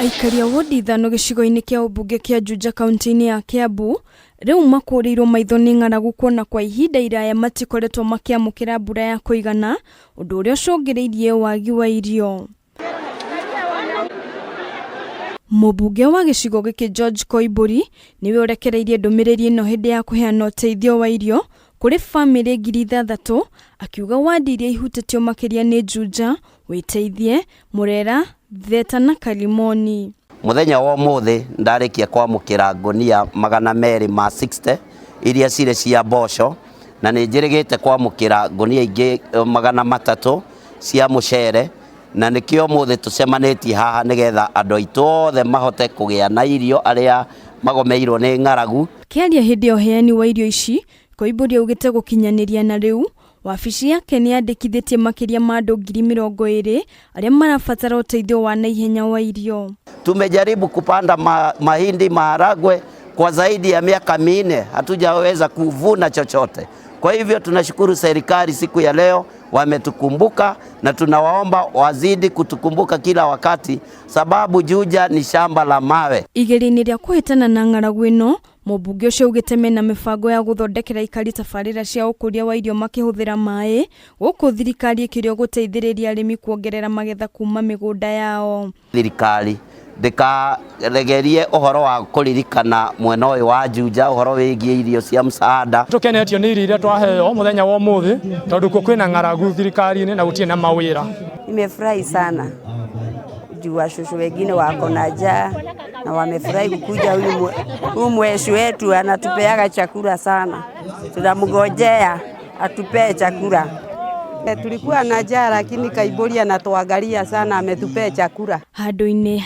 Aikari a wodi ithano gĩcigo-inĩ kĩa ũmbunge kĩa Juja kaunti-inĩ ya Kiambu rĩu makũrĩirwo maitho nĩ ng'aragu kuona kwa ihinda iraya matikoretwo makĩamũkĩra mbura ya kũigana, ũndũ ũrĩa ũcũngĩrĩirie wagi wa irio. Mũmbunge wa gĩcigo gĩkĩ George Koimbũri nĩwe ũrekereirie ndũmĩrĩri ĩno hĩndĩ ya kũheana ũteithio wa irio kũrĩ famĩlĩ 6,000, akiuga wadi iria ihutĩtio makĩria nĩ Juja, Wĩteithie, Murera, Theta na Kalimoni. Muthenya wa ũmũthĩ ndarĩkia kwamũkĩra ngonia 260 iria cirĩ cia mboco, na nĩ njĩrĩgĩte kwamũkĩra ngonia ingĩ 300 cia mũcere, na nĩkĩo ũmũthĩ tũcemanĩtie haha nĩgetha andũ aitũ othe mahote kũgĩa na irio arĩa magomeirwo nĩ ng'aragu. Kĩaria hĩndĩ ya ũheani wa irio ici, Koimbũri augĩte gũkinyanĩria na rĩu wabici yake nĩ yandĩkithĩtie makĩria ma andũ 20,000 arĩa marabatara ũteithio wa naihenya wa irio. Tumejaribu kupanda mahindi, maharagwe kwa zaidi ya miaka 4, hatujaweza kuvuna chochote. Kwa hivyo tunashukuru serikali siku ya leo wametukumbuka, na tunawaomba wazidi kutukumbuka kila wakati, sababu Juja ni shamba la mawe. Igeri-inĩ rĩa kũhĩtana na ng'aragu ĩno, mũmbunge ũcio augĩte mena mĩbango ya gũthondekera aikari tabarĩra cia ũkũria wa irio makĩhũthĩra maĩ, gũkũ thirikari ĩkĩrĩo gũteithĩrĩria arĩmi kuongerera magetha kuma mĩgũnda yao. Thirikari ndĩkaregerie ũhoro wa kũririkana mwena ũyũ wa Juja, ũhoro wĩgiĩ irio cia msaada. Tũkenetio nĩ irio iria twaheo mũthenya wa ũmũthĩ, tondũ kwĩna ng'aragu thirikari-inĩ na gũtirĩ na mawĩra. Nimefurahi sana juu washushu wengine wako na njaa na wamefurahi kukuja. Huyu mweshi wetu anatupeaga chakula sana, tunamngojea atupee chakula. Tulikuwa na njaa lakini Koimbũri anatuangalia sana, ametupea chakula. Handũ-inĩ